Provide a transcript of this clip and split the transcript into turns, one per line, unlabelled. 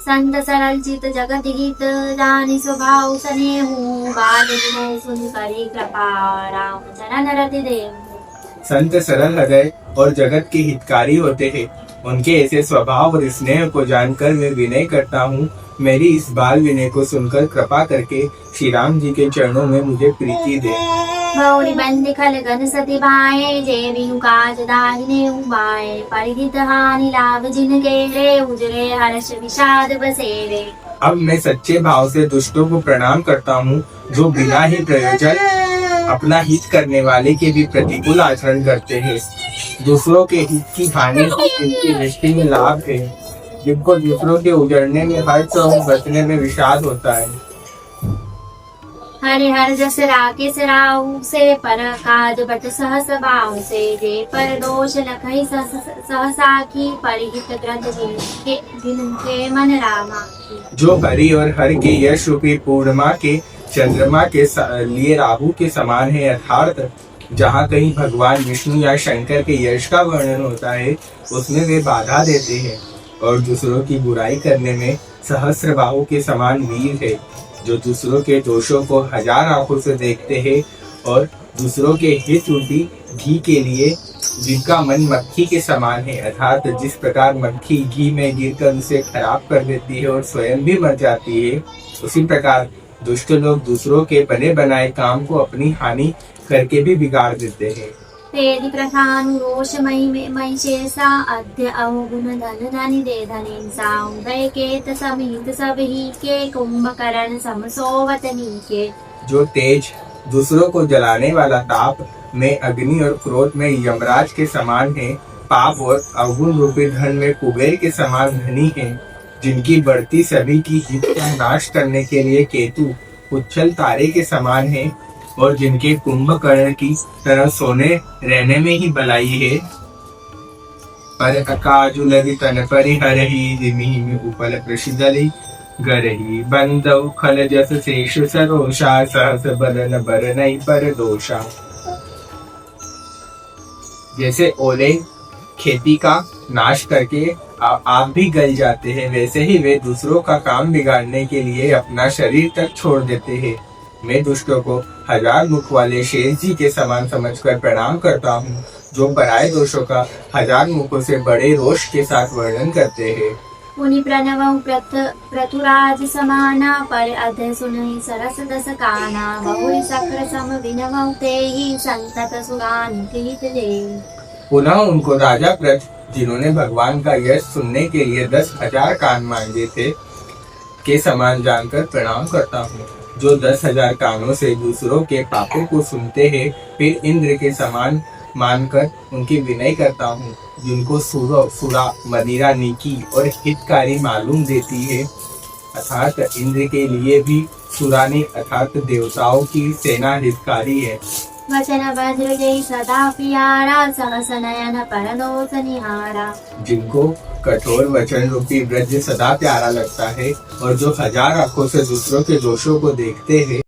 संत सरल चित जगत हित जानि स्वभाव स्नेहु बाल विनय सुनि करी कृपा राम चरण रति देहु।
संत सरल हृदय और जगत के हितकारी होते हैं। उनके ऐसे स्वभाव और स्नेह को जानकर मैं विनय करता हूँ। मेरी इस बाल विनय को सुनकर कृपा करके श्री राम जी के चरणों में मुझे प्रीति दे।
गौरी बंद खल गन सति भाए जय बिनु काज दाहिने उबाए परिहित हानि लाभ जिनके रे उजरे हर्ष विषाद बसेरे।
अब मैं सच्चे भाव से दुष्टों को प्रणाम करता हूँ, जो बिना ही प्रयोजन अपना हित करने वाले के भी प्रतिकूल आचरण करते हैं। दूसरों के हित की हानि जिनकी दृष्टि में लाभ है, जिनको दूसरों के उजड़ने में हर्ष और बचने में विषाद होता है।
हरि हर जस राकेश राहु से पर काज बट सहस भाव से जे पर दोष लखई सहसा की परिहित ग्रंथ जिनके मन रामा।
जो हरि और हर के यश रूपी पूर्णिमा के चंद्रमा के लिए राहु के समान है, अर्थात जहाँ कहीं भगवान विष्णु या शंकर के यश का वर्णन होता है उसमें वे बाधा देते हैं, और दूसरों की बुराई करने में सहस्र बाहु के समान वीर है, जो दूसरों के दोषों को हजार आंखों से देखते हैं और दूसरों के हित रूपी घी के लिए जिनका मन मक्खी के समान है, अर्थात जिस प्रकार मक्खी घी में गिरकर उसे खराब कर देती है और स्वयं भी मर जाती है, उसी प्रकार दुष्ट लोग दूसरों के बने बनाए काम को अपनी हानि करके भी बिगाड़ देते हैं।
तेदि प्रथानुरोष मई शेषा अद्य अवगुण धन धनि दे धनेसा उदय केत समित सब ही के कुंभकर्ण समसोवतनी के।
जो तेज दूसरों को जलाने वाला ताप में अग्नि और क्रोध में यमराज के समान है, पाप और अवगुण रूपी धन में कुबेर के समान धनी है, जिनकी बढ़ती सभी की हित का नाश करने के लिए केतु उच्छल तारे के समान है, और जिनके कुंभकर्ण की तरह सोने रहने में ही भलाई है। पर अकाजु लगी तन परिहरहि जिमिहि में उपल प्रसिदलि गरहि बंदौ खल जस शेष सरोषा सहस बदन बरनई पर दोषा। जैसे ओले खेती का नाश करके आप भी गल जाते हैं, वैसे ही वे दूसरों का काम बिगाड़ने के लिए अपना शरीर तक छोड़ देते हैं। मैं दुष्टों को हजार मुख वाले शेष जी के समान समझकर प्रणाम करता हूँ, जो पराये दोषों का हजार मुखों से बड़े रोष के साथ वर्णन करते हैं।
मुनि प्रणवं प्रतुराज समाना पर अध सुनहि सरस दस काना बहु सकर सम विनवं तेहि संतत सुरानि कृत देहि।
पुनः उनको राजा प्रथ, जिन्होंने भगवान का यश सुनने के लिए 10,000 कान मांगे थे, के समान जानकर प्रणाम करता हूँ, जो 10,000 कानों से दूसरों के पापों को सुनते हैं। फिर इंद्र के समान मानकर उनकी विनय करता हूँ, जिनको सुरा मदिरा नीकी और हितकारी मालूम देती है, अर्थात इंद्र के लिए भी सुरानी अर्थात देवताओं की सेना हितकारी है।
वचन वज्र जय सदा प्यारा सहस नयन परदोष निहारा।
जिनको कठोर वचन रूपी ब्रज सदा प्यारा लगता है, और जो हजार आंखों से दूसरों के दोषों को देखते हैं,